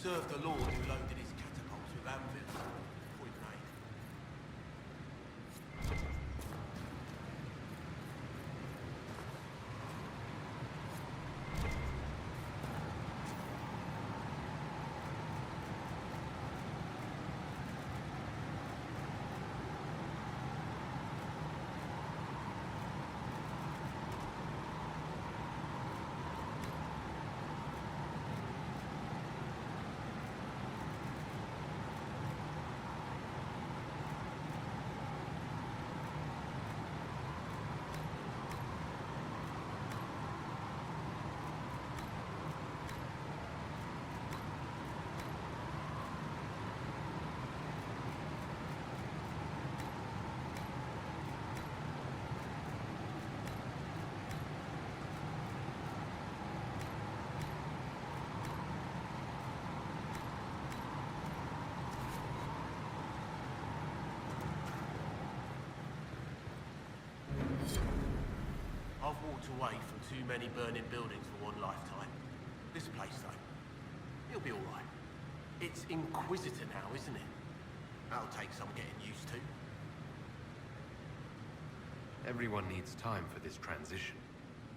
served a lord who loaded his catapults with anvils. Point made. I've walked away from too many burning buildings for one lifetime. This place, though, it'll be all right. It's Inquisitor now, isn't it? That'll take some getting used to. Everyone needs time for this transition.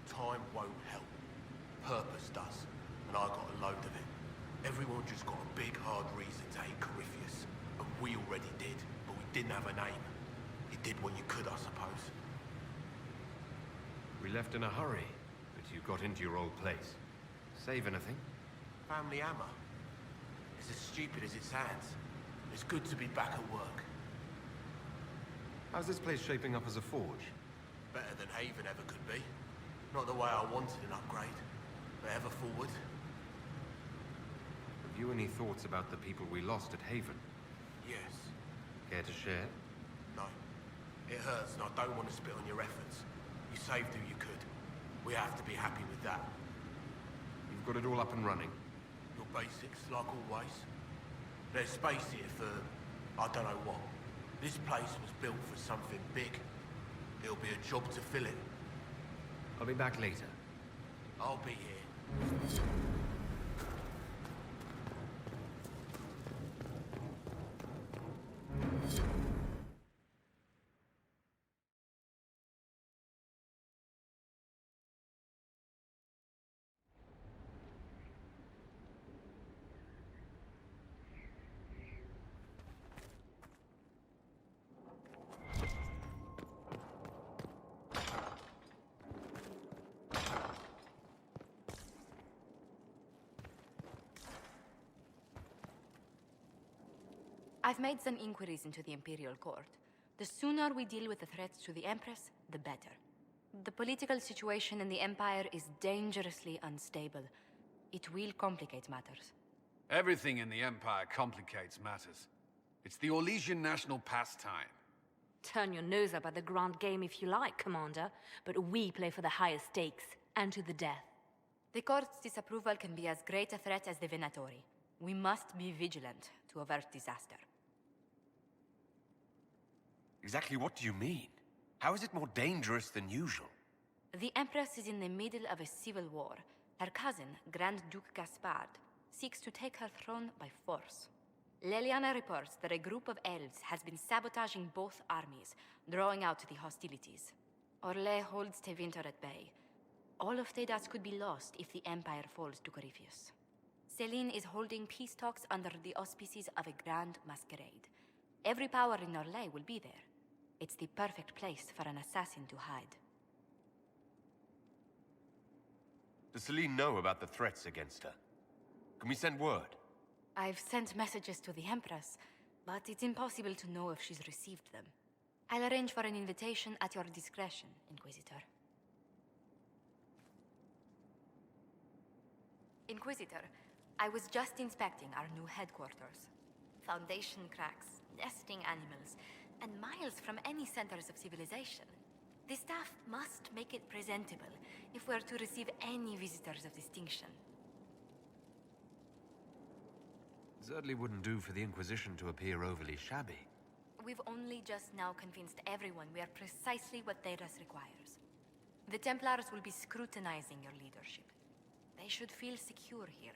Time won't help. Purpose does, and I got a load of it. Everyone just got a big, hard reason to hate Corypheus, and we already did, but we didn't have a name. You did what you could, I suppose. We left in a hurry, but you got into your old place. Save anything? Family hammer. It's as stupid as it sounds. It's good to be back at work. How's this place shaping up as a forge? Better than Haven ever could be. Not the way I wanted an upgrade, but ever forward. Have you any thoughts about the people we lost at Haven? Yes. Care to share? No. It hurts and I don't want to spit on your efforts. You saved who you could. We have to be happy with that. You've got it all up and running. Your basics, like always. There's space here for, I don't know what. This place was built for something big. It'll be a job to fill it. I'll be back later. I'll be here. I've made some inquiries into the Imperial Court. The sooner we deal with the threats to the Empress, the better. The political situation in the Empire is dangerously unstable. It will complicate matters. Everything in the Empire complicates matters. It's the Orlesian national pastime. Turn your nose up at the grand game if you like, Commander, but we play for the highest stakes, and to the death. The Court's disapproval can be as great a threat as the Venatori. We must be vigilant to avert disaster. Exactly what do you mean? How is it more dangerous than usual? The Empress is in the middle of a civil war. Her cousin, Grand Duke Gaspard, seeks to take her throne by force. Leliana reports that a group of elves has been sabotaging both armies, drawing out the hostilities. Orlais holds Tevinter at bay. All of Tedas could be lost if the Empire falls to Corypheus. Celine is holding peace talks under the auspices of a grand masquerade. Every power in Orlais will be there. It's the perfect place for an assassin to hide. Does Celine know about the threats against her? Can we send word? I've sent messages to the Empress, but it's impossible to know if she's received them. I'll arrange for an invitation at your discretion, Inquisitor. Inquisitor, I was just inspecting our new headquarters. Foundation cracks, nesting animals, and miles from any centers of civilization. The staff must make it presentable if we're to receive any visitors of distinction. Certainly wouldn't do for the Inquisition to appear overly shabby. We've only just now convinced everyone we are precisely what Thedas requires. The Templars will be scrutinizing your leadership. They should feel secure here.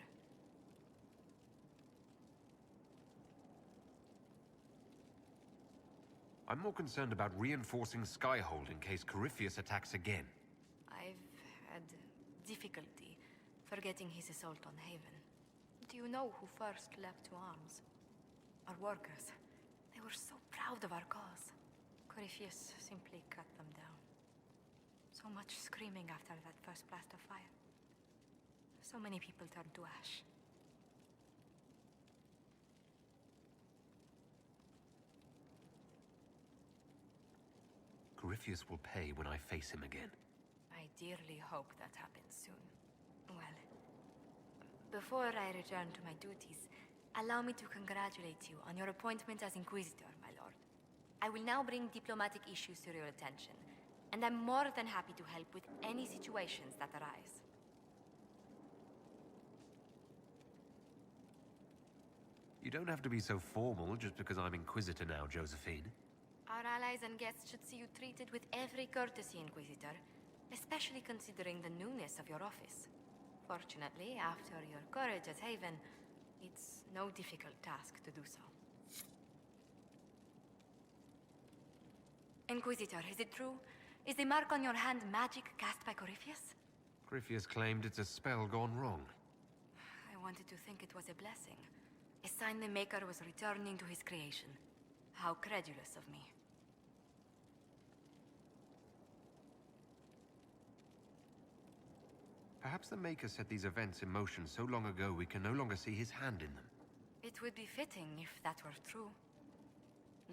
I'm more concerned about reinforcing Skaihold in case Corypheus attacks again. I've had difficulty forgetting his assault on Haven. Do you know who first leapt to arms? Our workers. They were so proud of our cause. Corypheus simply cut them down. So much screaming after that first blast of fire. So many people turned to ash. Corypheus will pay when I face him again. I dearly hope that happens soon. Well, before I return to my duties, allow me to congratulate you on your appointment as Inquisitor, my lord. I will now bring diplomatic issues to your attention, and I'm more than happy to help with any situations that arise. You don't have to be so formal just because I'm Inquisitor now, Josephine. Our allies and guests should see you treated with every courtesy, Inquisitor, especially considering the newness of your office. Fortunately, after your courage at Haven, it's no difficult task to do so. Inquisitor, is it true? Is the mark on your hand magic cast by Corypheus? Corypheus claimed it's a spell gone wrong. I wanted to think it was a blessing. A sign the Maker was returning to his creation. How credulous of me. Perhaps the Maker set these events in motion so long ago we can no longer see his hand in them. It would be fitting if that were true.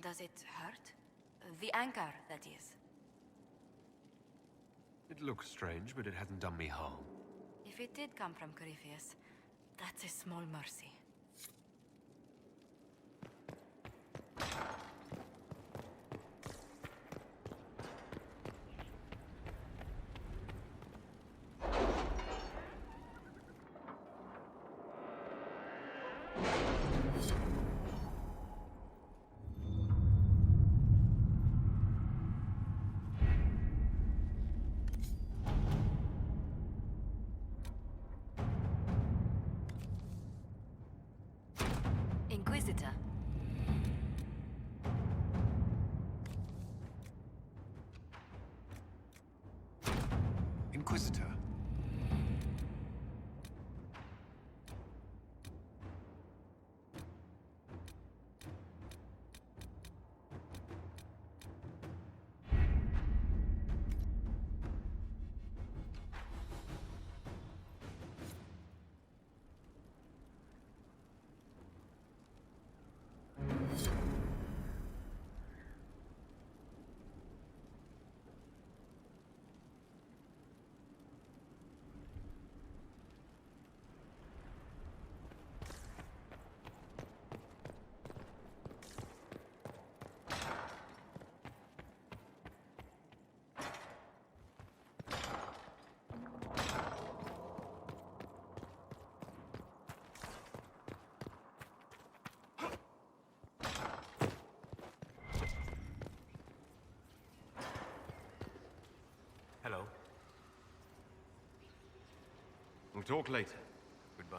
Does it hurt? The anchor, that is. It looks strange, but it hasn't done me harm. If it did come from Corypheus, that's a small mercy. Inquisitor. Inquisitor. Hello. We'll talk later. Goodbye.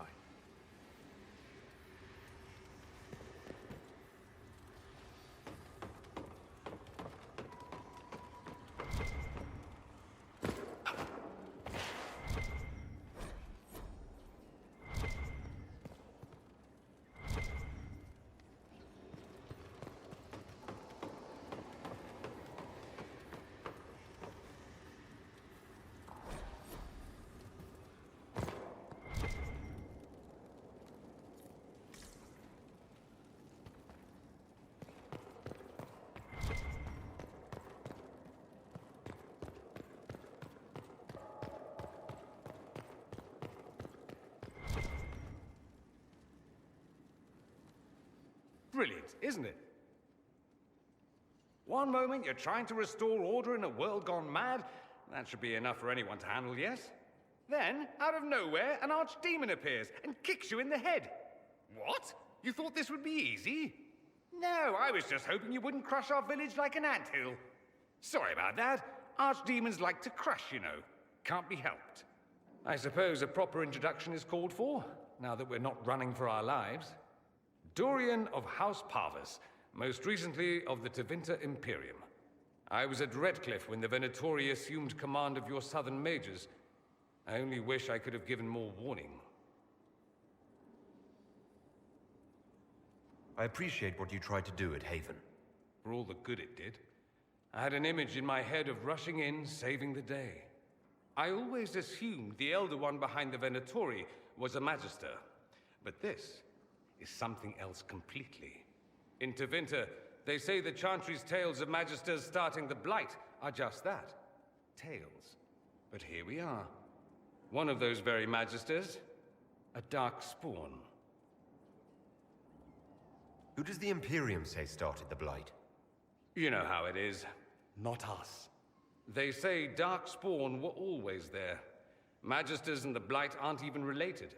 Brilliant, isn't it? One moment you're trying to restore order in a world gone mad. That should be enough for anyone to handle, yes? Then, out of nowhere, an archdemon appears and kicks you in the head. What? You thought this would be easy? No, I was just hoping you wouldn't crush our village like an anthill. Sorry about that. Archdemons like to crush, you know. Can't be helped. I suppose a proper introduction is called for, now that we're not running for our lives. Dorian of House Parvus, Most recently of the Tevinter Imperium. I was at Redcliffe when the Venatori assumed command of your southern mages. I only wish I could have given more warning. I appreciate what you tried to do at Haven. For all the good it did. I had an image in my head of rushing in, saving the day. I always assumed the Elder One behind the Venatori was a Magister. But this is something else completely. In Tevinter, they say the Chantry's tales of Magisters starting the Blight are just that. Tales. But here we are. One of those very Magisters, a dark spawn. Who does the Imperium say started the Blight? You know how it is. Not us. They say Darkspawn were always there. Magisters and the Blight aren't even related.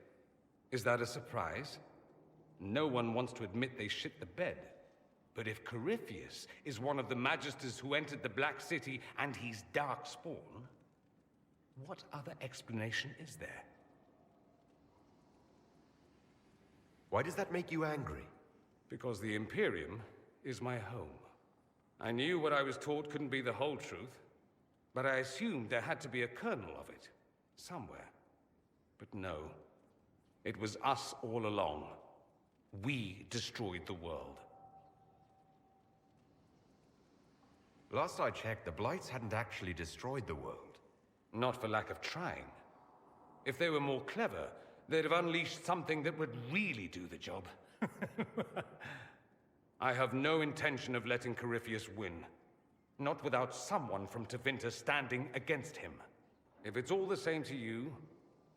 Is that a surprise? No one wants to admit they shit the bed. But if Corypheus is one of the Magisters who entered the Black City and he's Darkspawn, what other explanation is there? Why does that make you angry? Because the Imperium is my home. I knew what I was taught couldn't be the whole truth, but I assumed there had to be a kernel of it, somewhere. But no, it was us all along. We destroyed the world. Last I checked, the Blights hadn't actually destroyed the world. Not for lack of trying. If they were more clever, they'd have unleashed something that would really do the job. I have no intention of letting Corypheus win. Not without someone from Tevinter standing against him. If it's all the same to you,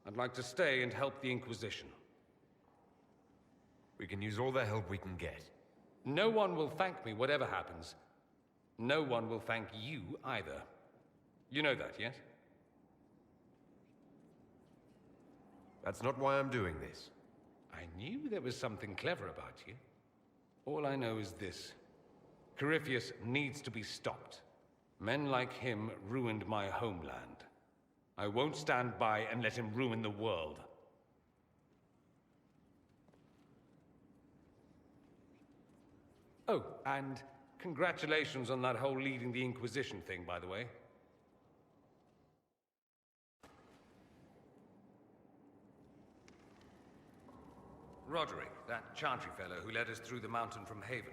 I'd like to stay and help the Inquisition. We can use all the help we can get. No one will thank me, whatever happens. No one will thank you either. You know that, yes? That's not why I'm doing this. I knew there was something clever about you. All I know is this. Corypheus needs to be stopped. Men like him ruined my homeland. I won't stand by and let him ruin the world. Oh, and congratulations on that whole leading the Inquisition thing, by the way. Roderick, that Chantry fellow who led us through the mountain from Haven.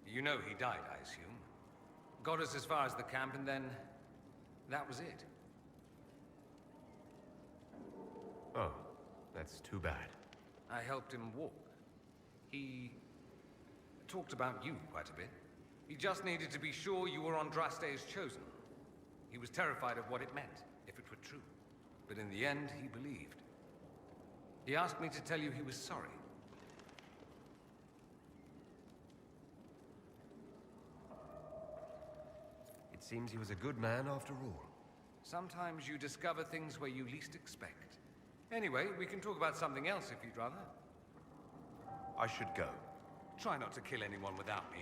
You know he died, I assume. Got us as far as the camp, and then that was it. Oh, that's too bad. I helped him walk. He talked about you quite a bit. He just needed to be sure you were Andraste's chosen. He was terrified of what it meant, if it were true. But in the end, he believed. He asked me to tell you he was sorry. It seems he was a good man after all. Sometimes you discover things where you least expect. Anyway, we can talk about something else if you'd rather. I should go. Try not to kill anyone without me.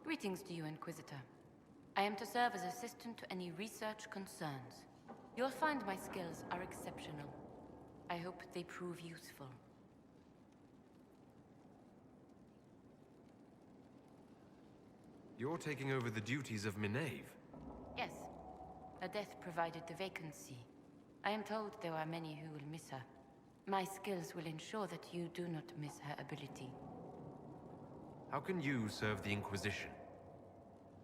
Greetings to you, Inquisitor. I am to serve as assistant to any research concerns. You'll find my skills are exceptional. I hope they prove useful. You're taking over the duties of Minave. Yes. Her death provided the vacancy. I am told there are many who will miss her. My skills will ensure that you do not miss her ability. How can you serve the Inquisition?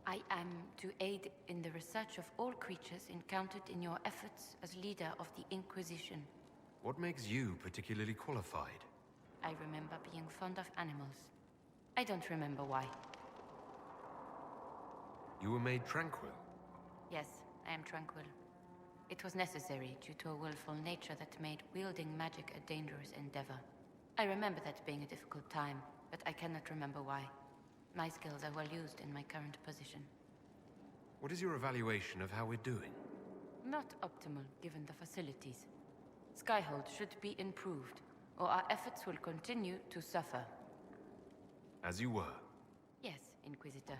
I am to aid in the research of all creatures encountered in your efforts as leader of the Inquisition. What makes you particularly qualified? I remember being fond of animals. I don't remember why. You were made tranquil. Yes, I am tranquil. It was necessary due to a willful nature that made wielding magic a dangerous endeavor. I remember that being a difficult time, but I cannot remember why. My skills are well used in my current position. What is your evaluation of how we're doing? Not optimal, given the facilities. Skaihold should be improved, or our efforts will continue to suffer. As you were. Yes, Inquisitor.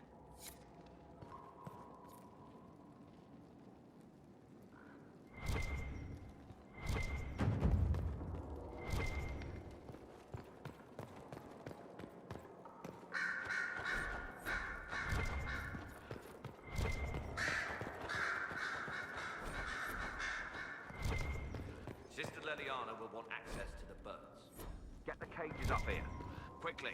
Sister Leliana will want access to the birds. Get the cages up here. Quickly.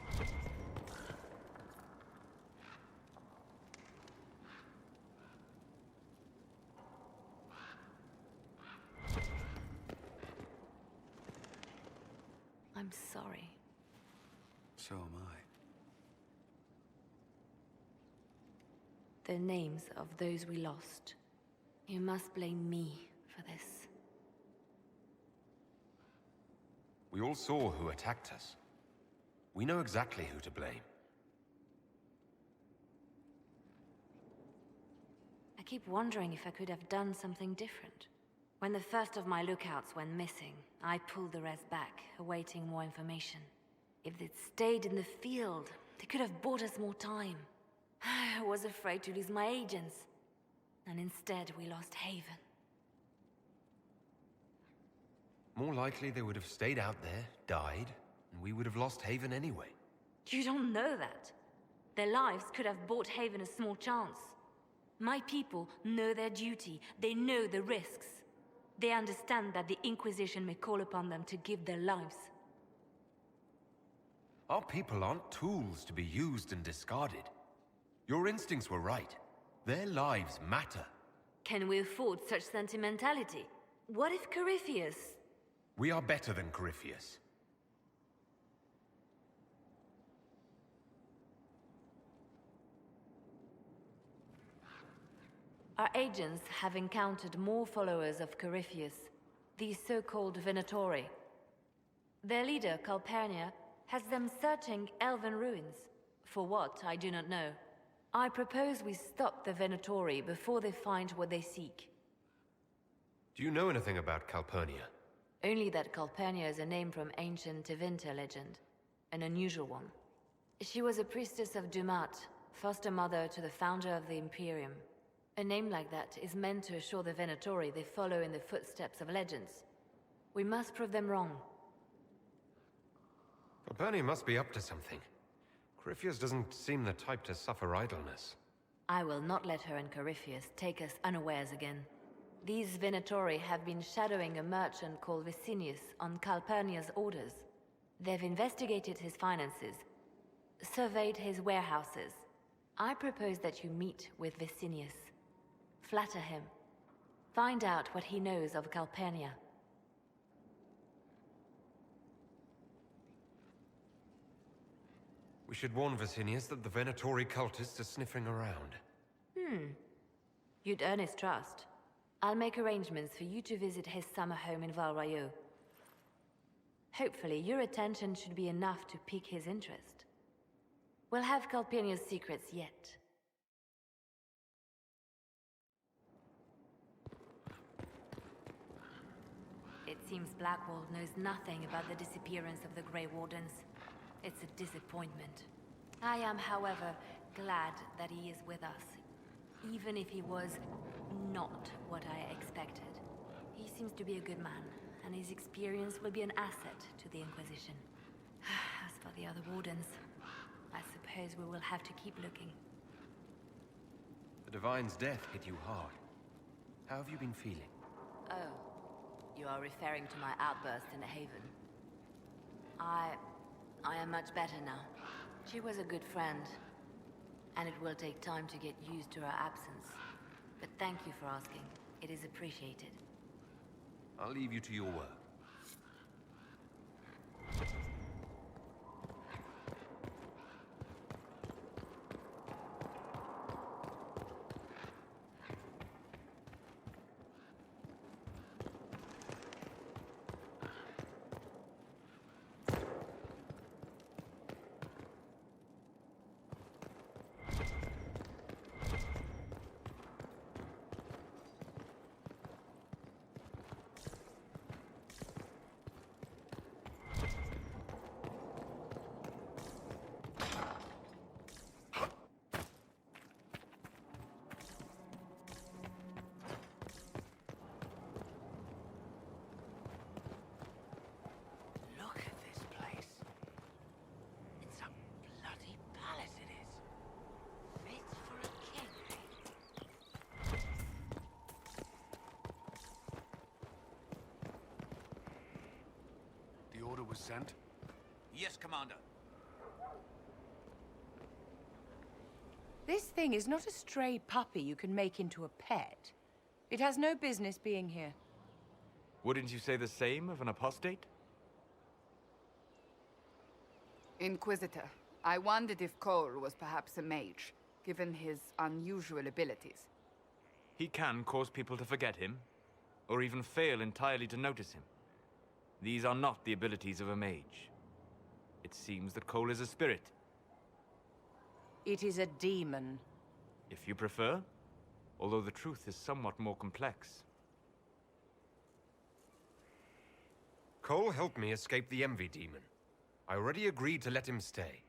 I'm sorry. So am I. The names of those we lost. You must blame me for this. We all saw who attacked us. We know exactly who to blame. I keep wondering if I could have done something different. When the first of my lookouts went missing, I pulled the rest back, awaiting more information. If they'd stayed in the field, they could have bought us more time. I was afraid to lose my agents. And instead, we lost Haven. More likely they would have stayed out there, died, and we would have lost Haven anyway. You don't know that. Their lives could have bought Haven a small chance. My people know their duty. They know the risks. They understand that the Inquisition may call upon them to give their lives. Our people aren't tools to be used and discarded. Your instincts were right. Their lives matter. Can we afford such sentimentality? What if Corypheus... We are better than Corypheus. Our agents have encountered more followers of Corypheus, these so-called Venatori. Their leader, Calpurnia, has them searching elven ruins. For what, I do not know. I propose we stop the Venatori before they find what they seek. Do you know anything about Calpurnia? Only that Calpurnia is a name from ancient Tevinter legend. An unusual one. She was a priestess of Dumat, foster mother to the founder of the Imperium. A name like that is meant to assure the Venatori they follow in the footsteps of legends. We must prove them wrong. Calpurnia must be up to something. Corypheus doesn't seem the type to suffer idleness. I will not let her and Corypheus take us unawares again. These Venatori have been shadowing a merchant called Vicinius on Calpurnia's orders. They've investigated his finances, surveyed his warehouses. I propose that you meet with Vicinius. Flatter him. Find out what he knows of Calpurnia. We should warn Vicinius that the Venatori cultists are sniffing around. You'd earn his trust. I'll make arrangements for you to visit his summer home in Val Royeaux. Hopefully, your attention should be enough to pique his interest. We'll have Calpurnia's secrets yet. It seems Blackwall knows nothing about the disappearance of the Grey Wardens. It's a disappointment. I am, however, glad that he is with us, even if he was not what I expected. He seems to be a good man, and his experience will be an asset to the Inquisition. As for the other Wardens, I suppose we will have to keep looking. The Divine's death hit you hard. How have you been feeling? Oh, you are referring to my outburst in the Haven. I am much better now. She was a good friend, and it will take time to get used to her absence. But thank you for asking. It is appreciated. I'll leave you to your work. was sent? Yes, Commander. This thing is not a stray puppy you can make into a pet. It has no business being here. Wouldn't you say the same of an apostate? Inquisitor, I wondered if Cole was perhaps a mage, given his unusual abilities. He can cause people to forget him, or even fail entirely to notice him. These are not the abilities of a mage. It seems that Cole is a spirit. It is a demon. If you prefer, although the truth is somewhat more complex. Cole helped me escape the Envy Demon. I already agreed to let him stay.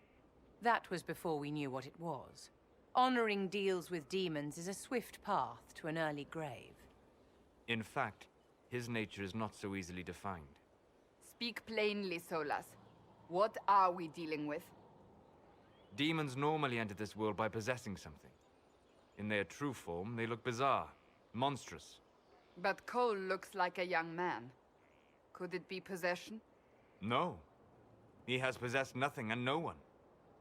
That was before we knew what it was. Honoring deals with demons is a swift path to an early grave. In fact, his nature is not so easily defined. Speak plainly, Solas. What are we dealing with? Demons normally enter this world by possessing something. In their true form, they look bizarre, monstrous. But Cole looks like a young man. Could it be possession? No. He has possessed nothing and no one.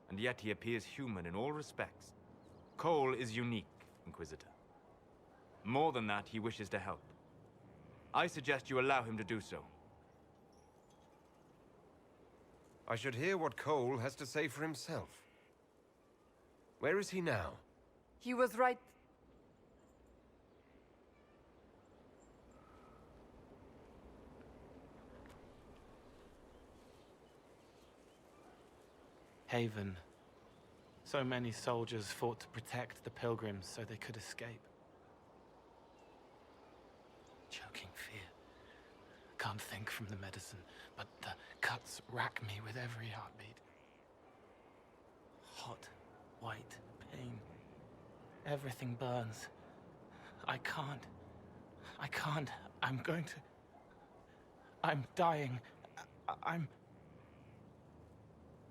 And yet he appears human in all respects. Cole is unique, Inquisitor. More than that, he wishes to help. I suggest you allow him to do so. I should hear what Cole has to say for himself. Where is he now? He was right. Haven. So many soldiers fought to protect the pilgrims so they could escape. Choking fear. Can't think from the medicine, but the cuts rack me with every heartbeat. Hot, white pain. Everything burns. I can't. I'm going to... I'm dying. I'm...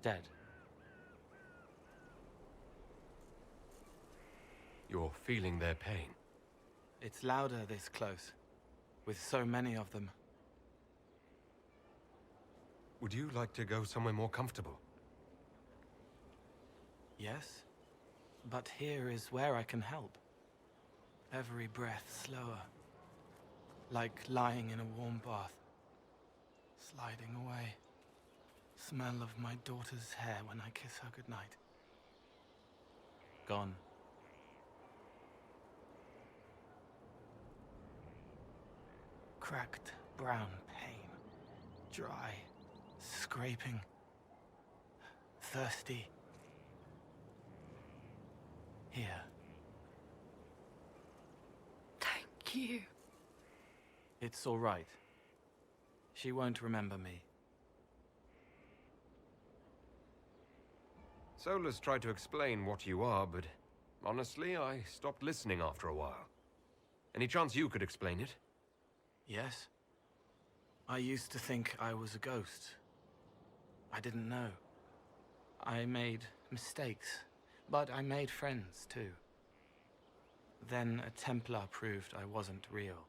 dead. You're feeling their pain. It's louder this close, with so many of them. Would you like to go somewhere more comfortable? Yes, but here is where I can help. Every breath slower, like lying in a warm bath. Sliding away. Smell of my daughter's hair when I kiss her goodnight. Gone. Cracked brown pain. Dry. Scraping. Thirsty. Here. Thank you. It's all right. She won't remember me. Solas tried to explain what you are, but honestly, I stopped listening after a while. Any chance you could explain it? Yes? I used to think I was a ghost. I didn't know. I made mistakes, but I made friends too. Then a Templar proved I wasn't real.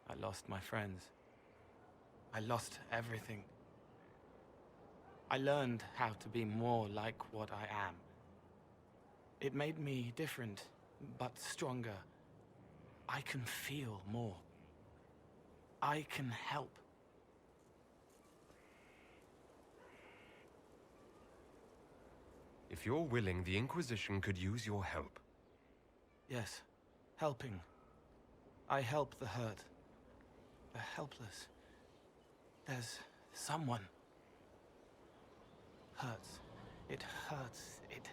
I lost my friends. I lost everything. I learned how to be more like what I am. It made me different, but stronger. I can feel more. I can help. If you're willing, the Inquisition could use your help. Yes, helping. I help the hurt, the helpless. There's someone. Hurts. It hurts. It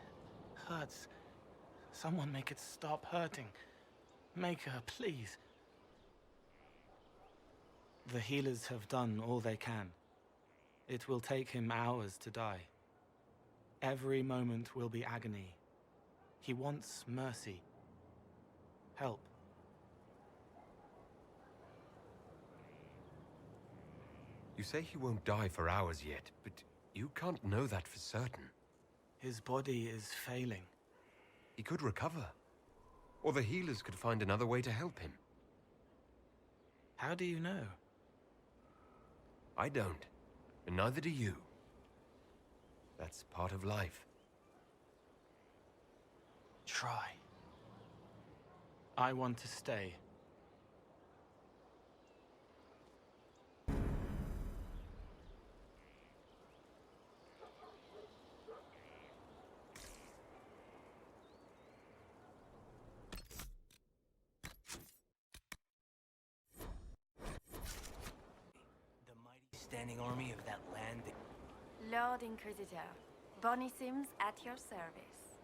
hurts. Someone make it stop hurting. Make her, please. The healers have done all they can. It will take him hours to die. Every moment will be agony. He wants mercy. Help. You say he won't die for hours yet, but you can't know that for certain. His body is failing. He could recover. Or the healers could find another way to help him. How do you know? I don't. And neither do you. That's part of life. Try. I want to stay. Standing army of that land. Lord Inquisitor, Bonnie Sims at your service.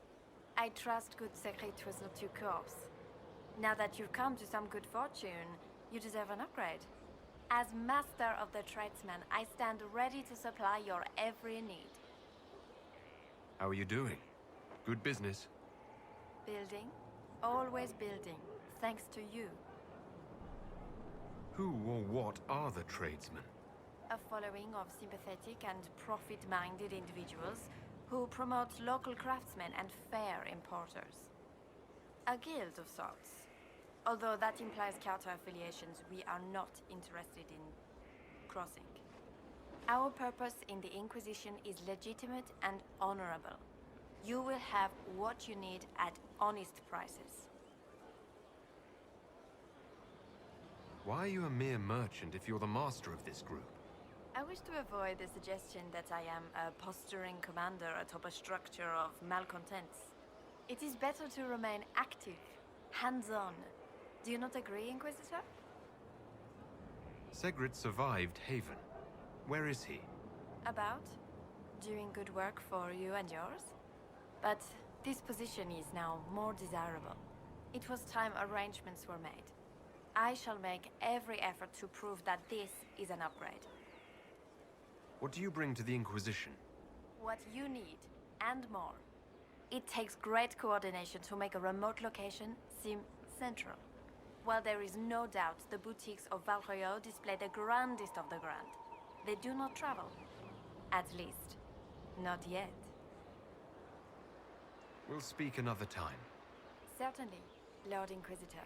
I trust good secret was not too coarse. Now that you've come to some good fortune, you deserve an upgrade. As master of the tradesman, I stand ready to supply your every need. How are you doing? Good business? Building? Always building, thanks to you. Who or what are the tradesmen? A following of sympathetic and profit-minded individuals who promote local craftsmen and fair importers. A guild of sorts. Although that implies counter-affiliations we are not interested in crossing. Our purpose in the Inquisition is legitimate and honorable. You will have what you need at honest prices. Why are you a mere merchant if you're the master of this group? I wish to avoid the suggestion that I am a posturing commander atop a structure of malcontents. It is better to remain active, hands-on. Do you not agree, Inquisitor? Segrid survived Haven. Where is he? About? Doing good work for you and yours? But this position is now more desirable. It was time arrangements were made. I shall make every effort to prove that this is an upgrade. What do you bring to the Inquisition? What you need, and more. It takes great coordination to make a remote location seem central. While there is no doubt the boutiques of Valroyo display the grandest of the grand, they do not travel. At least, not yet. We'll speak another time. Certainly, Lord Inquisitor.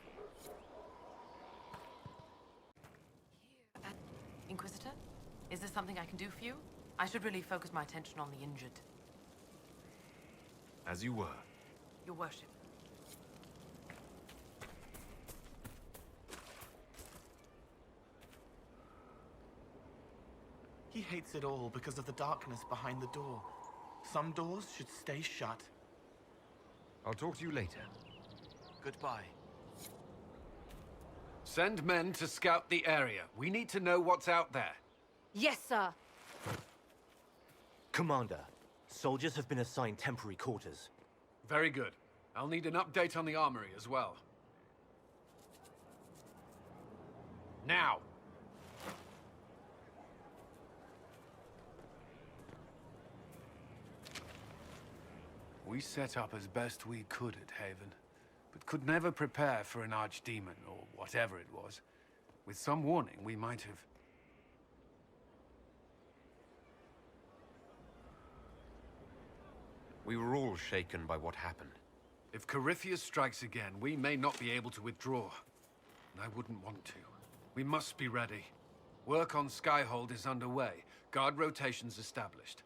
Inquisitor? Is there something I can do for you? I should really focus my attention on the injured. As you were. Your worship. He hates it all because of the darkness behind the door. Some doors should stay shut. I'll talk to you later. Goodbye. Send men to scout the area. We need to know what's out there. Yes, sir. Commander, soldiers have been assigned temporary quarters. Very good. I'll need an update on the armory as well. Now! We set up as best we could at Haven, but could never prepare for an archdemon, or whatever it was. With some warning, we might have... We were all shaken by what happened. If Corypheus strikes again, we may not be able to withdraw. And I wouldn't want to. We must be ready. Work on Skaihold is underway. Guard rotations established.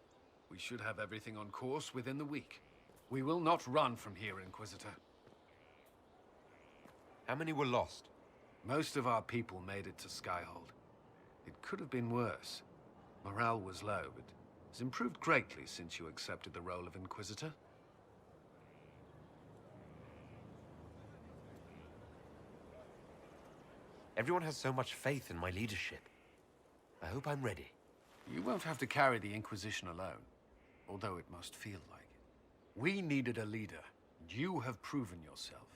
We should have everything on course within the week. We will not run from here, Inquisitor. How many were lost? Most of our people made it to Skaihold. It could have been worse. Morale was low, but has improved greatly since you accepted the role of Inquisitor. Everyone has so much faith in my leadership. I hope I'm ready. You won't have to carry the Inquisition alone, although it must feel like it. We needed a leader. You have proven yourself.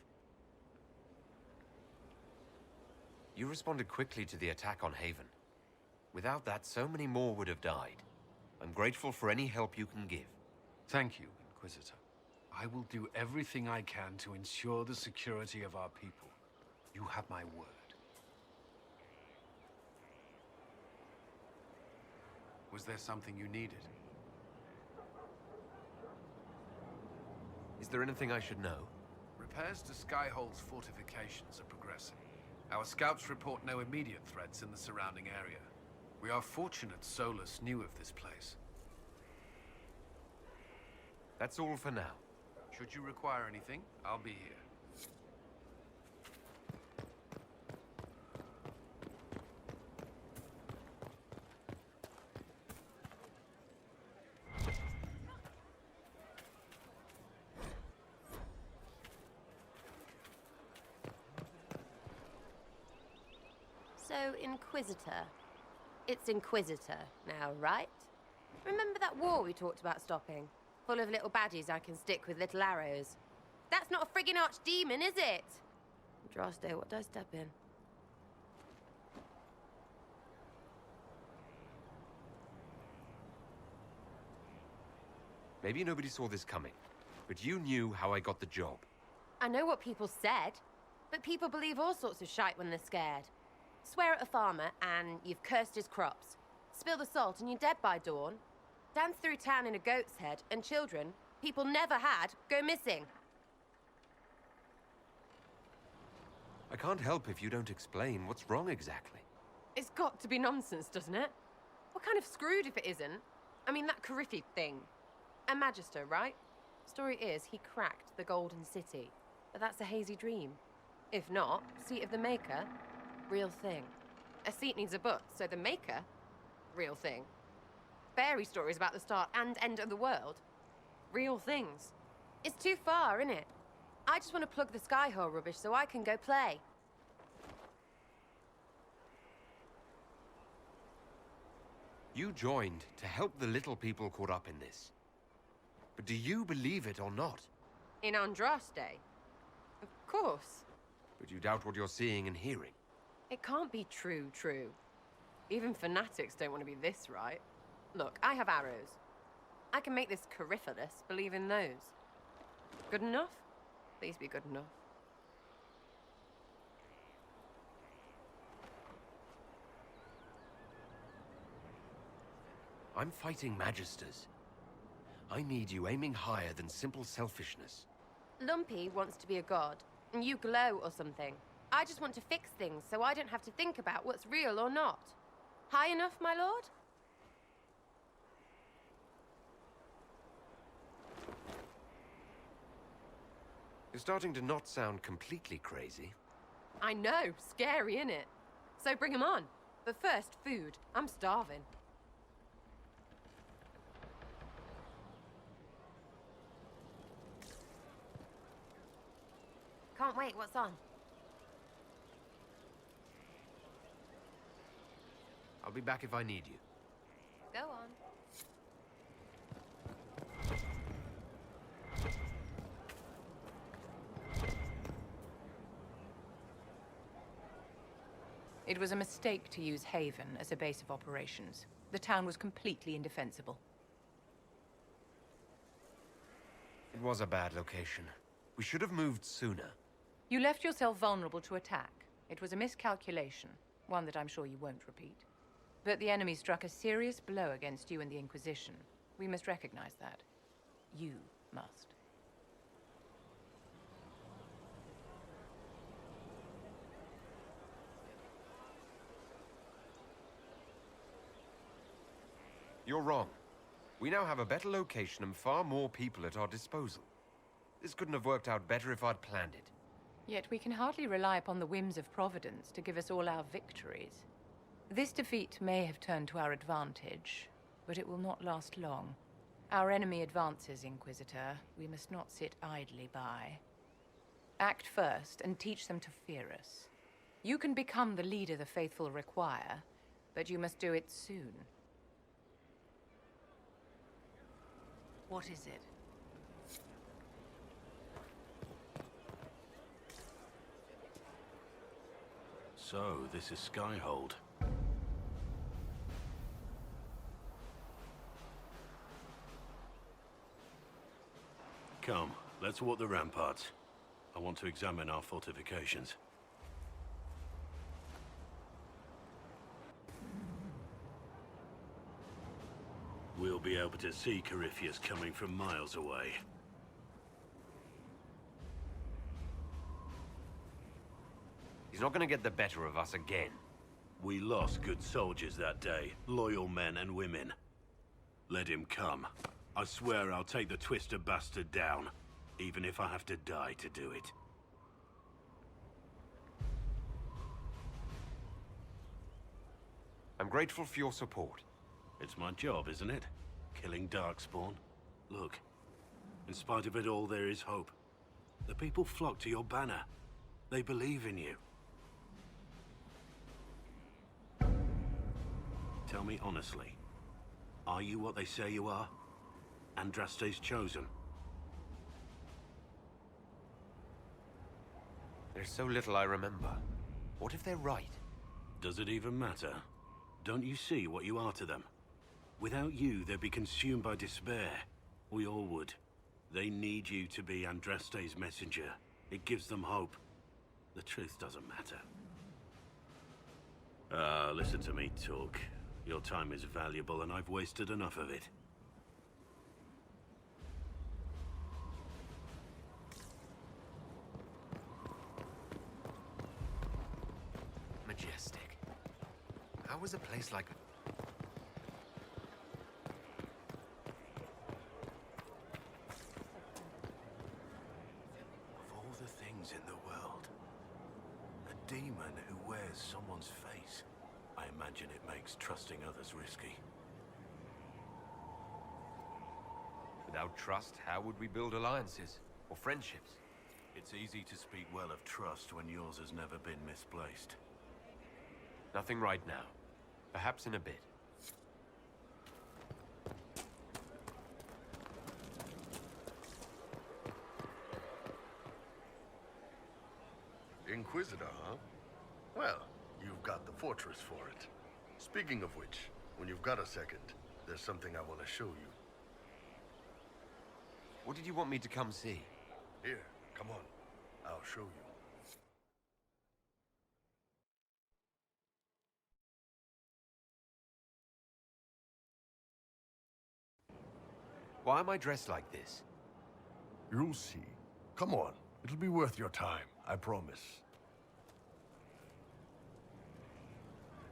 You responded quickly to the attack on Haven. Without that, so many more would have died. I'm grateful for any help you can give. Thank you, Inquisitor. I will do everything I can to ensure the security of our people. You have my word. Was there something you needed? Is there anything I should know? Repairs to Skyhold's fortifications are progressing. Our scouts report no immediate threats in the surrounding area. We are fortunate Solus knew of this place. That's all for now. Should you require anything, I'll be here. So, Inquisitor. It's Inquisitor now, right? Remember that war we talked about stopping? Full of little baddies I can stick with little arrows. That's not a friggin' archdemon, is it? Droste, what did I step in? Maybe nobody saw this coming, but you knew how I got the job. I know what people said, but people believe all sorts of shite when they're scared. Swear at a farmer and you've cursed his crops. Spill the salt and you're dead by dawn. Dance through town in a goat's head and children people never had go missing. I can't help if you don't explain what's wrong exactly. It's got to be nonsense, doesn't it? We're kind of screwed if it isn't. I mean, that Carifi thing. A magister, right? Story is, he cracked the Golden City. But that's a hazy dream. If not, seat of the Maker, real thing. A seat needs a butt, so the Maker, real thing. Fairy stories about the start and end of the world, real things. It's too far, innit? I just want to plug the Skyhole rubbish so I can go play. You joined to help the little people caught up in this. But do you believe it or not? In Andraste? Of course. But you doubt what you're seeing and hearing. It can't be true. Even fanatics don't want to be this right. Look, I have arrows. I can make this Cariphilus believe in those. Good enough? Please be good enough. I'm fighting Magisters. I need you aiming higher than simple selfishness. Lumpy wants to be a god, and you glow or something. I just want to fix things so I don't have to think about what's real or not. High enough, my lord? You're starting to not sound completely crazy. I know, scary, innit? So bring 'em on. But first, food. I'm starving. Can't wait, what's on? I'll be back if I need you. Go on. It was a mistake to use Haven as a base of operations. The town was completely indefensible. It was a bad location. We should have moved sooner. You left yourself vulnerable to attack. It was a miscalculation, one that I'm sure you won't repeat. But the enemy struck a serious blow against you and the Inquisition. We must recognize that. You must. You're wrong. We now have a better location and far more people at our disposal. This couldn't have worked out better if I'd planned it. Yet we can hardly rely upon the whims of Providence to give us all our victories. This defeat may have turned to our advantage, but it will not last long. Our enemy advances, Inquisitor. We must not sit idly by. Act first and teach them to fear us. You can become the leader the faithful require, but you must do it soon. What is it? So, this is Skaihold. Come, let's walk the ramparts. I want to examine our fortifications. We'll be able to see Corypheus coming from miles away. He's not going to get the better of us again. We lost good soldiers that day, loyal men and women. Let him come. I swear I'll take the twister bastard down, even if I have to die to do it. I'm grateful for your support. It's my job, isn't it? Killing Darkspawn. Look, in spite of it all, there is hope. The people flock to your banner. They believe in you. Tell me honestly, are you what they say you are? Andraste's chosen? There's so little I remember. What if they're right? Does it even matter? Don't you see what you are to them? Without you, they'd be consumed by despair. We all would. They need you to be Andraste's messenger. It gives them hope. The truth doesn't matter. Listen to me talk. Your time is valuable, and I've wasted enough of it. Majestic. How was a place like... Of all the things in the world, a demon who wears someone's face. I imagine it makes trusting others risky. Without trust, how would we build alliances? Or friendships? It's easy to speak well of trust when yours has never been misplaced. Nothing right now. Perhaps in a bit. Inquisitor, huh? Well, you've got the fortress for it. Speaking of which, when you've got a second, there's something I want to show you. What did you want me to come see? Here, come on. I'll show you. Why am I dressed like this? You'll see. Come on. It'll be worth your time, I promise.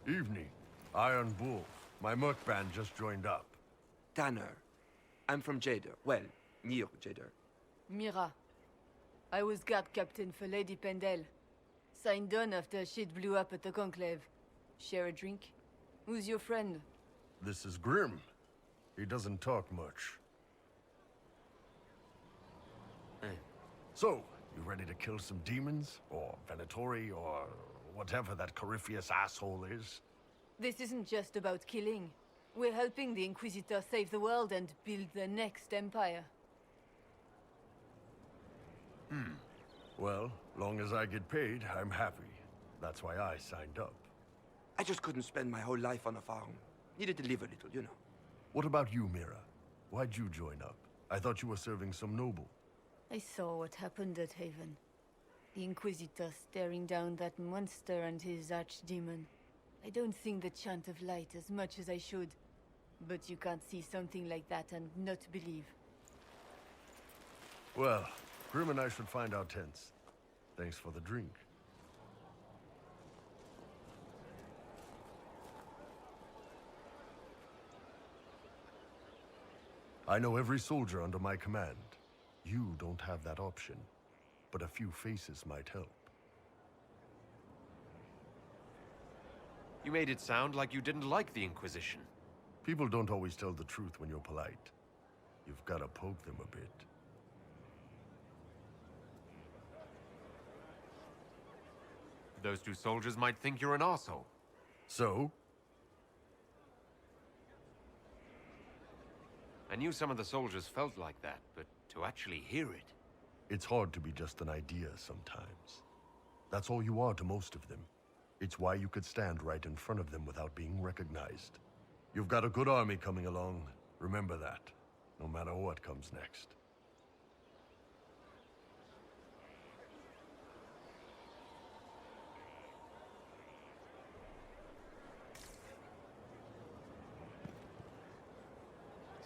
Evening. Iron Bull. My merc band just joined up. Tanner. I'm from Jader. Well, near Jader. Mira. I was guard captain for Lady Pendel. Signed on after shit blew up at the Conclave. Share a drink? Who's your friend? This is Grim. He doesn't talk much. So, you ready to kill some demons? Or Venatori, or whatever that Corypheus asshole is? This isn't just about killing. We're helping the Inquisitor save the world and build the next empire. Well, long as I get paid, I'm happy. That's why I signed up. I just couldn't spend my whole life on a farm. Needed to live a little, you know. What about you, Mira? Why'd you join up? I thought you were serving some noble. I saw what happened at Haven. The Inquisitor staring down that monster and his archdemon. I don't think the chant of light as much as I should. But you can't see something like that and not believe. Well, Grim and I should find our tents. Thanks for the drink. I know every soldier under my command. You don't have that option, but a few faces might help. You made it sound like you didn't like the Inquisition. People don't always tell the truth when you're polite. You've got to poke them a bit. Those two soldiers might think you're an arsehole. So? I knew some of the soldiers felt like that, but to actually hear it... It's hard to be just an idea sometimes. That's all you are to most of them. It's why you could stand right in front of them without being recognized. You've got a good army coming along. Remember that, no matter what comes next.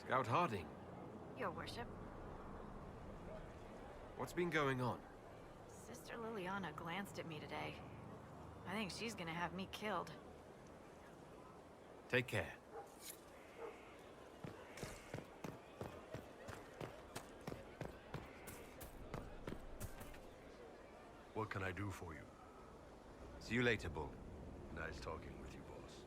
Scout Harding. Your worship. What's been going on? Sister Liliana glanced at me today. I think she's gonna have me killed. Take care. What can I do for you? See you later, Bull. Nice talking with you, boss.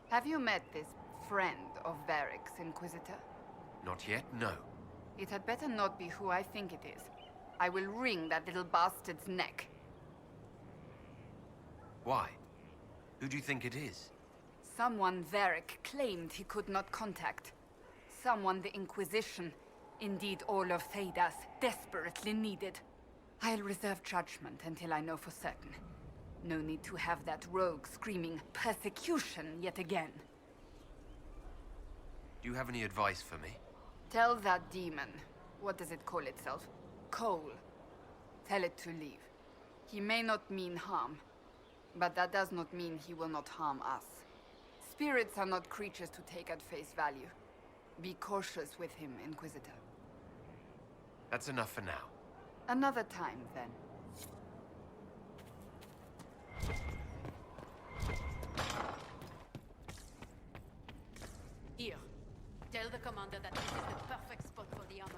Have you met this friend of Varric's, Inquisitor? Not yet, no. It had better not be who I think it is. I will wring that little bastard's neck. Why? Who do you think it is? Someone Varric claimed he could not contact. Someone the Inquisition, indeed all of Thedas, desperately needed. I'll reserve judgment until I know for certain. No need to have that rogue screaming persecution yet again. Do you have any advice for me? Tell that demon, what does it call itself? Cole. Tell it to leave. He may not mean harm, but that does not mean he will not harm us. Spirits are not creatures to take at face value. Be cautious with him, Inquisitor. That's enough for now. Another time, then. Here. Tell the commander that this is the perfect spot for the armory.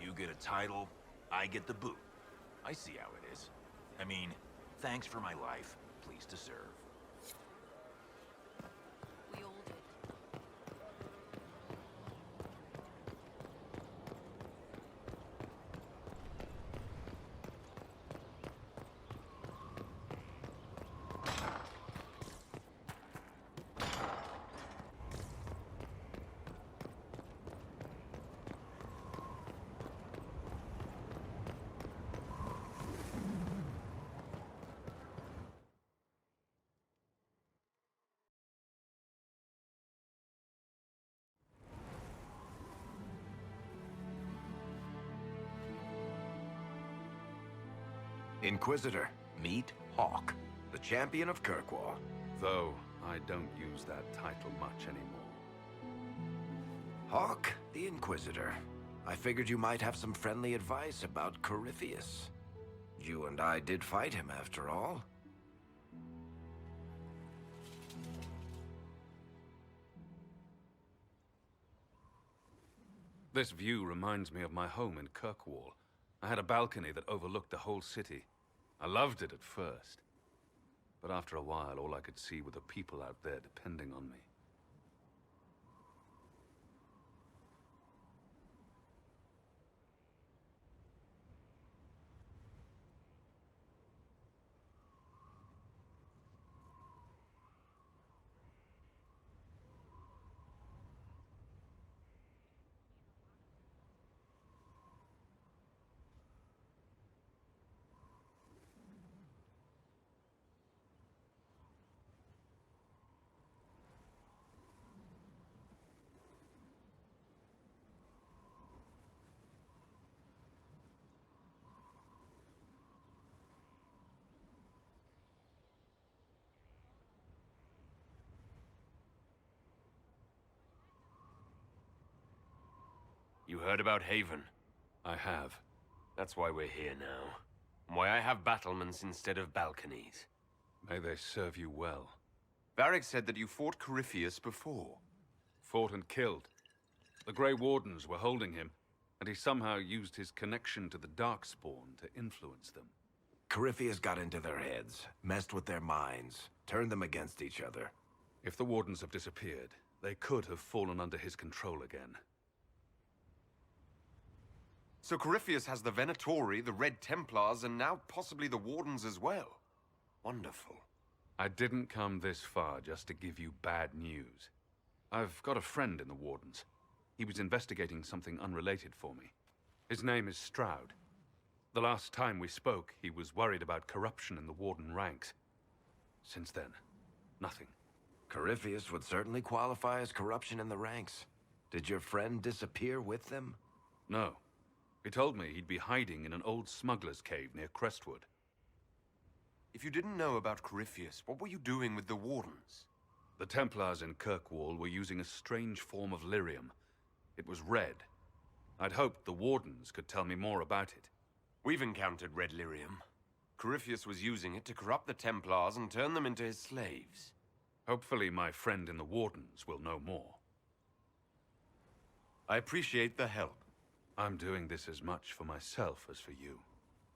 You get a title, I get the boot. I see how it is. I mean, thanks for my life. Pleased to serve. We all did. Inquisitor, meet Hawk, the champion of Kirkwall. Though I don't use that title much anymore. Hawk, the Inquisitor. I figured you might have some friendly advice about Corypheus. You and I did fight him, after all. This view reminds me of my home in Kirkwall. I had a balcony that overlooked the whole city. I loved it at first. But after a while, all I could see were the people out there depending on me. You heard about Haven? I have. That's why we're here now. And why I have battlements instead of balconies. May they serve you well. Varric said that you fought Corypheus before. Fought and killed. The Grey Wardens were holding him, and he somehow used his connection to the Darkspawn to influence them. Corypheus got into their heads, messed with their minds, turned them against each other. If the Wardens have disappeared, they could have fallen under his control again. So Corypheus has the Venatori, the Red Templars, and now possibly the Wardens as well. Wonderful. I didn't come this far just to give you bad news. I've got a friend in the Wardens. He was investigating something unrelated for me. His name is Stroud. The last time we spoke, he was worried about corruption in the Warden ranks. Since then, nothing. Corypheus would certainly qualify as corruption in the ranks. Did your friend disappear with them? No. He told me he'd be hiding in an old smuggler's cave near Crestwood. If you didn't know about Corypheus, what were you doing with the Wardens? The Templars in Kirkwall were using a strange form of lyrium. It was red. I'd hoped the Wardens could tell me more about it. We've encountered red lyrium. Corypheus was using it to corrupt the Templars and turn them into his slaves. Hopefully my friend in the Wardens will know more. I appreciate the help. I'm doing this as much for myself as for you.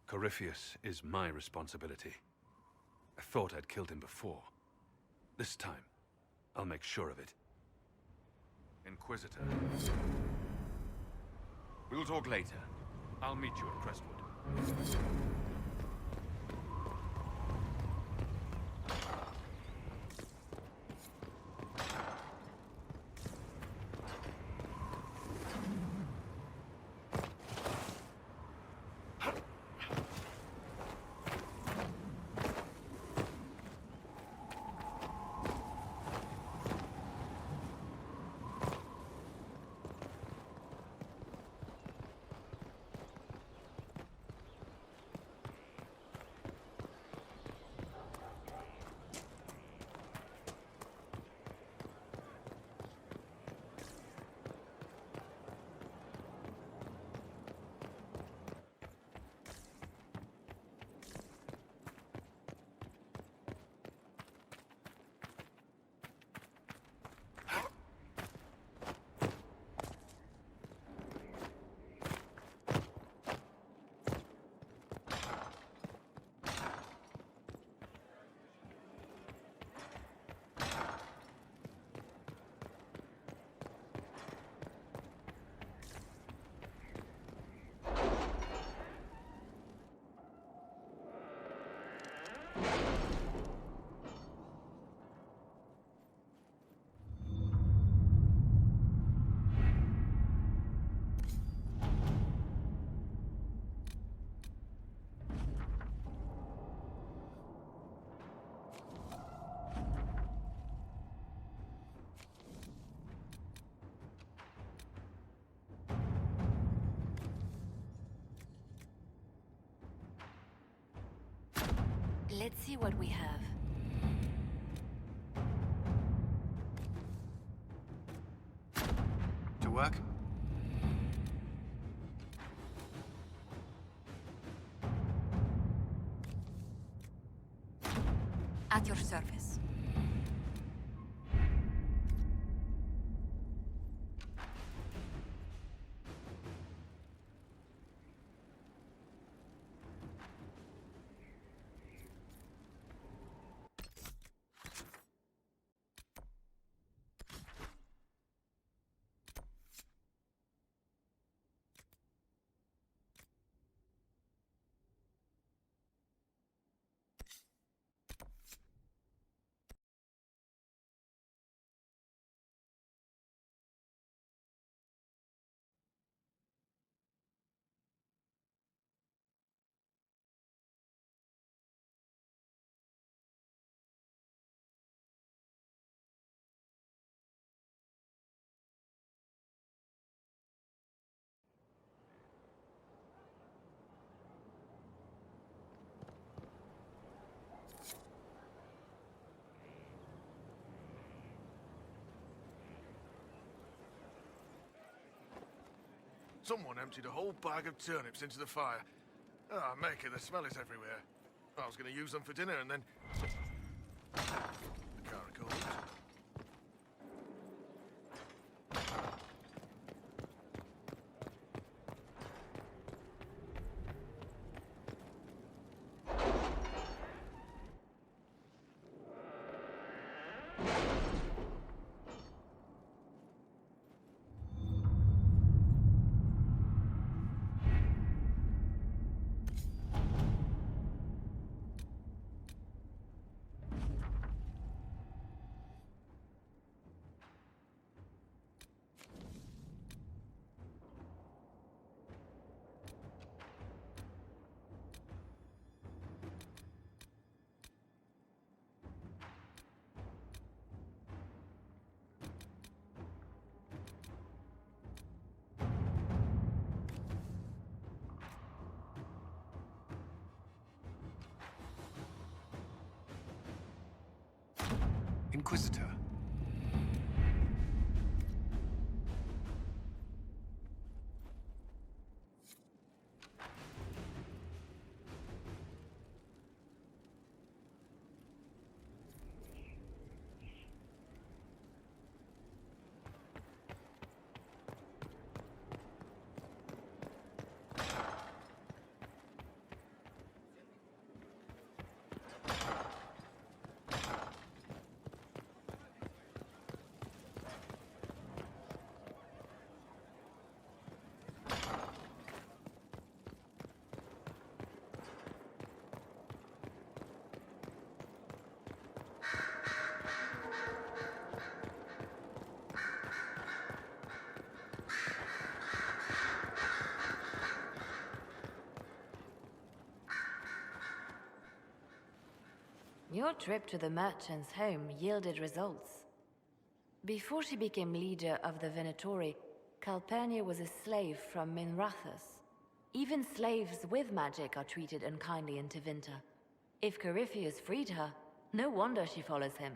Corypheus is my responsibility. I thought I'd killed him before. This time, I'll make sure of it. Inquisitor. We'll talk later. I'll meet you at Crestwood. Let's see what we have. To work? At your service. Someone emptied a whole bag of turnips into the fire. Ah, Maker, the smell is everywhere. I was going to use them for dinner and then... Caracals. Inquisitor. Your trip to the merchant's home yielded results. Before she became leader of the Venatori, Calpurnia was a slave from Minrathous. Even slaves with magic are treated unkindly in Tevinter. If Corypheus freed her, no wonder she follows him.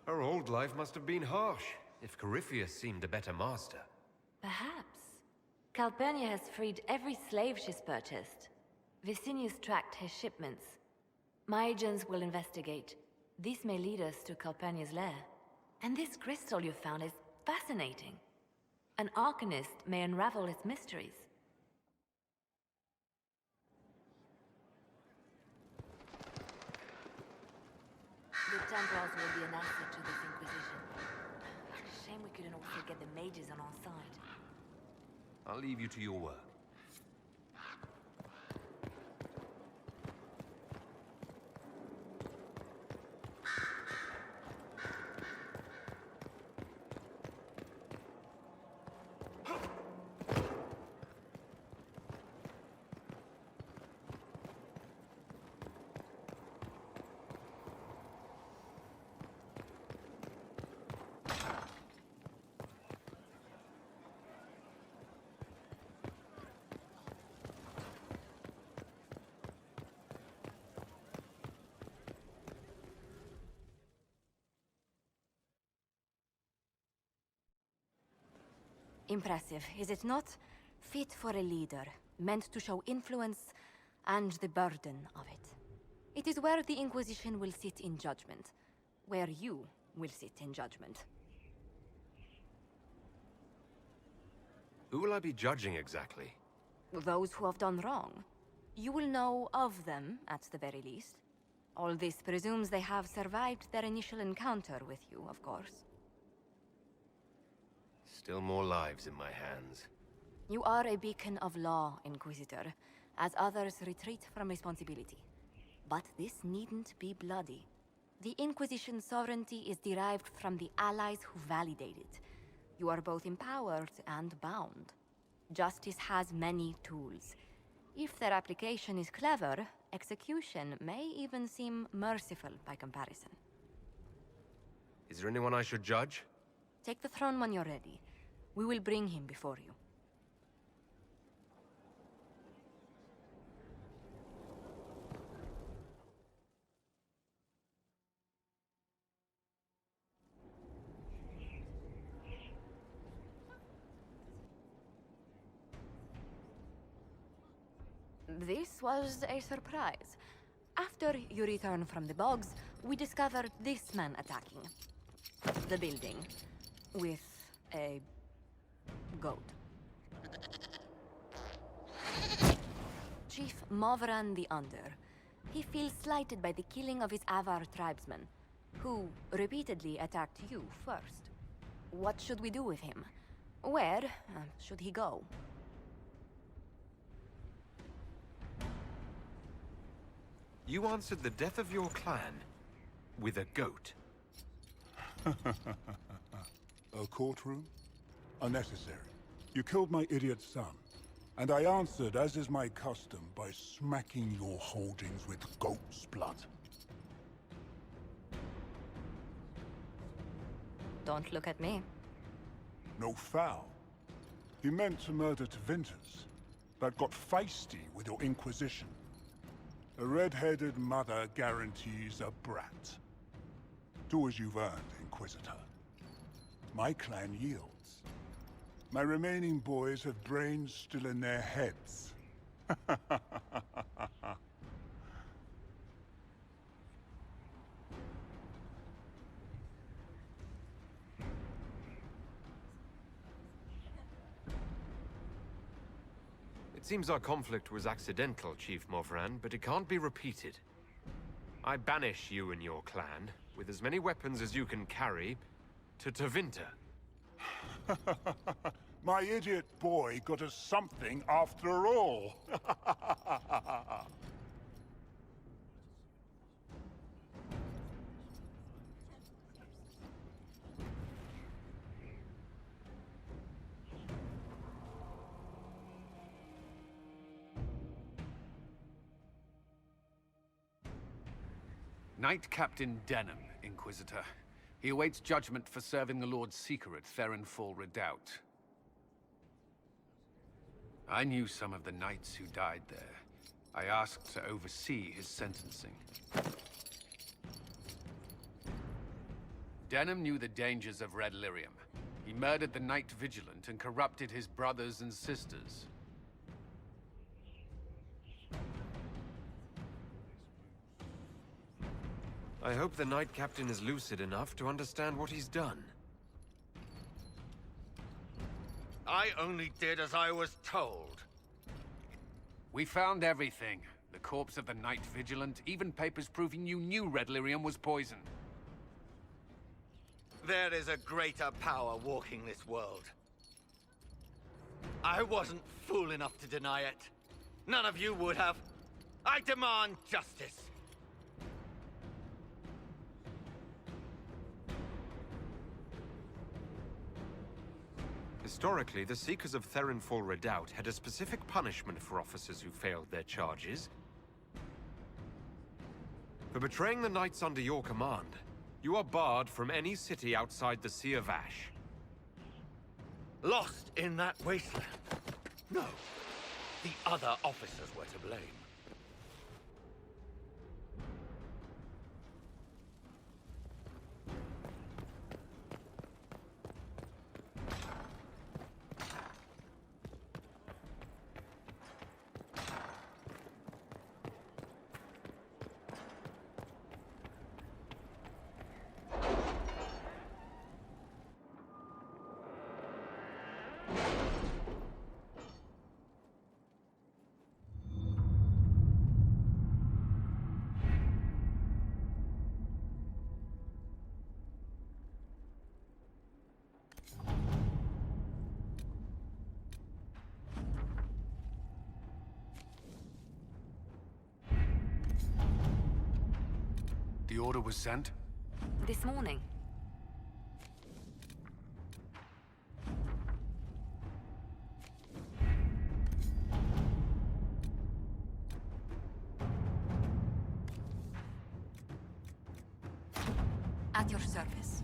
Her old life must have been harsh, if Corypheus seemed a better master. Perhaps. Calpurnia has freed every slave she's purchased. Vicinius tracked his shipments. My agents will investigate. This may lead us to Calpurnia's lair. And this crystal you found is fascinating. An arcanist may unravel its mysteries. The Templars will be an asset to this Inquisition. Shame we couldn't also get the mages on our side. I'll leave you to your work. Impressive, is it not? Fit for a leader, meant to show influence and the burden of it. It is where the Inquisition will sit in judgment, where you will sit in judgment. Who will I be judging exactly? Those who have done wrong. You will know of them, at the very least. All this presumes they have survived their initial encounter with you, of course. Still more lives in my hands. You are a beacon of law, Inquisitor, as others retreat from responsibility. But this needn't be bloody. The Inquisition's sovereignty is derived from the allies who validate it. You are both empowered and bound. Justice has many tools. If their application is clever, execution may even seem merciful by comparison. Is there anyone I should judge? Take the throne when you're ready. We will bring him before you. This was a surprise. After you return from the bogs, we discovered this man attacking the building with a goat. Chief Movran the Under. He feels slighted by the killing of his Avar tribesmen, who repeatedly attacked you first. What should we do with him? Where should he go? You answered the death of your clan with a goat. A courtroom? Unnecessary. You killed my idiot son, and I answered, as is my custom, by smacking your holdings with goat's blood. Don't look at me. No foul. He meant to murder Tevinters, but got feisty with your Inquisition. A red-headed mother guarantees a brat. Do as you've earned, Inquisitor. My clan yields. My remaining boys have brains still in their heads. It seems our conflict was accidental, Chief Movran, but it can't be repeated. I banish you and your clan, with as many weapons as you can carry, to Tevinter. My idiot boy got us something after all. Knight Captain Denham, Inquisitor. He awaits judgment for serving the Lord Seeker at Therenfall Redoubt. I knew some of the knights who died there. I asked to oversee his sentencing. Denham knew the dangers of Red Lyrium. He murdered the Knight Vigilant and corrupted his brothers and sisters. I hope the Knight Captain is lucid enough to understand what he's done. I only did as I was told. We found everything. The corpse of the Knight Vigilant, even papers proving you knew Red Lyrium was poison. There is a greater power walking this world. I wasn't fool enough to deny it. None of you would have. I demand justice. Historically, the Seekers of Therenfall Redoubt had a specific punishment for officers who failed their charges. For betraying the knights under your command, you are barred from any city outside the Sea of Ash. Lost in that wasteland? No. The other officers were to blame. The order was sent? This morning. At your service.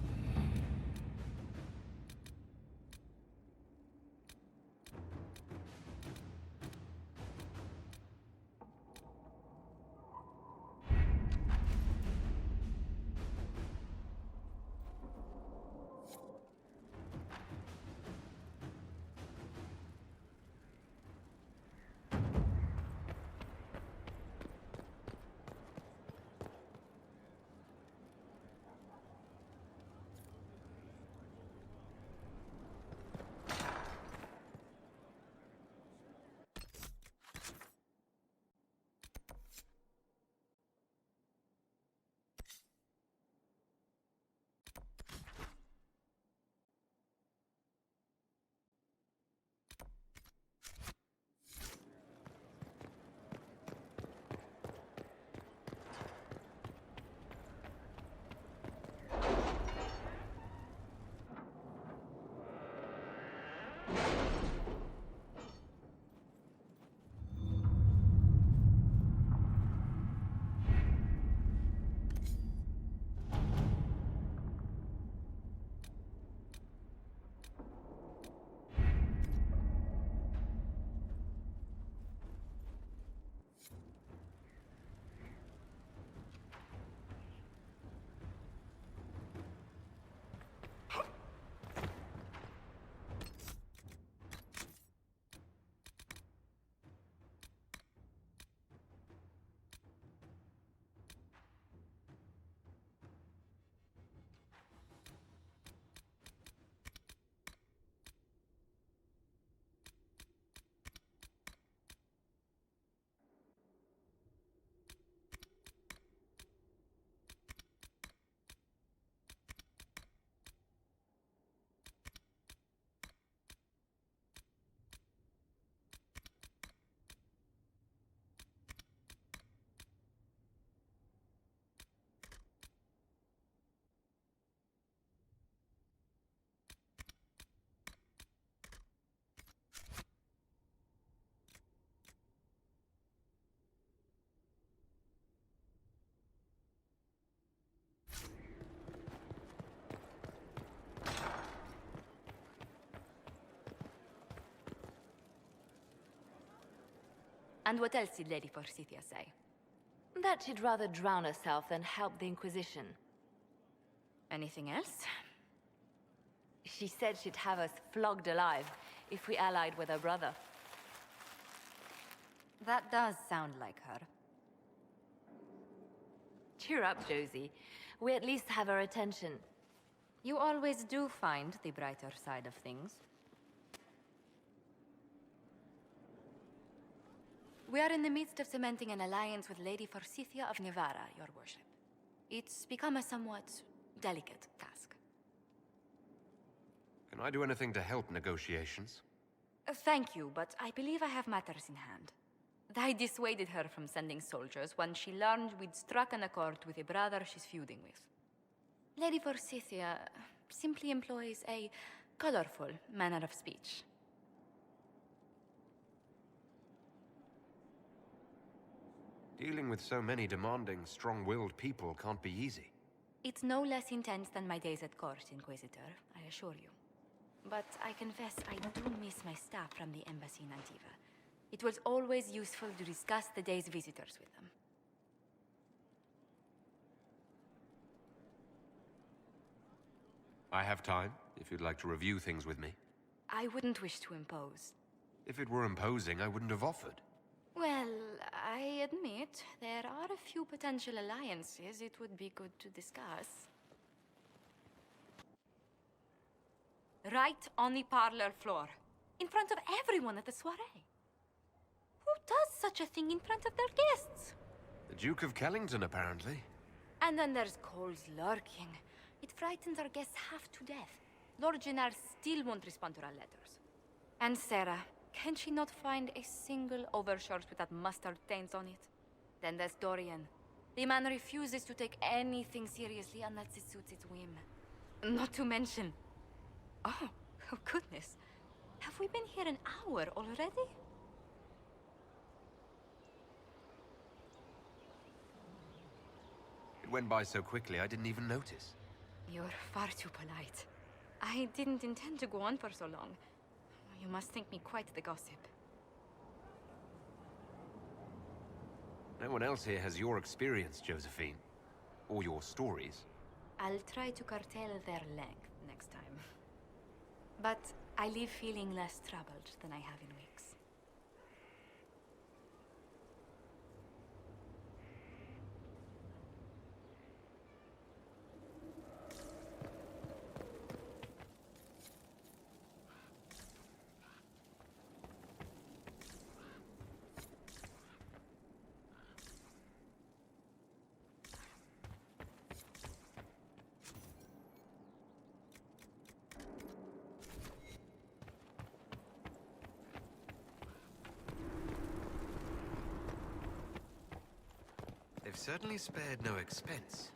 And what else did Lady Forsythia say? That she'd rather drown herself than help the Inquisition. Anything else? She said she'd have us flogged alive if we allied with her brother. That does sound like her. Cheer up, Josie. We at least have her attention. You always do find the brighter side of things. We are in the midst of cementing an alliance with Lady Forsythia of Nevada, your worship. It's become a somewhat delicate task. Can I do anything to help negotiations? Thank you, but I believe I have matters in hand. I dissuaded her from sending soldiers when she learned we'd struck an accord with a brother she's feuding with. Lady Forsythia simply employs a colorful manner of speech. Dealing with so many demanding, strong-willed people can't be easy. It's no less intense than my days at court, Inquisitor, I assure you. But I confess I do miss my staff from the embassy in Antiva. It was always useful to discuss the day's visitors with them. I have time, if you'd like to review things with me. I wouldn't wish to impose. If it were imposing, I wouldn't have offered. Well, I admit there are a few potential alliances it would be good to discuss. Right on the parlor floor, in front of everyone at the soiree. Who does such a thing in front of their guests? The Duke of Kellington, apparently. And then there's Cole's lurking. It frightens our guests half to death. Lord Gennard still won't respond to our letters. And Sarah, can she not find a single overshirt with that mustard stains on it? Then there's Dorian. The man refuses to take anything seriously unless it suits its whim. Not to mention... Oh goodness. Have we been here an hour already? It went by so quickly I didn't even notice. You're far too polite. I didn't intend to go on for so long. You must think me quite the gossip. No one else here has your experience, Josephine. Or your stories. I'll try to curtail their length next time. But I leave feeling less troubled than I have in weeks. They've certainly spared no expense.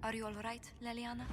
Are you all right, Leliana?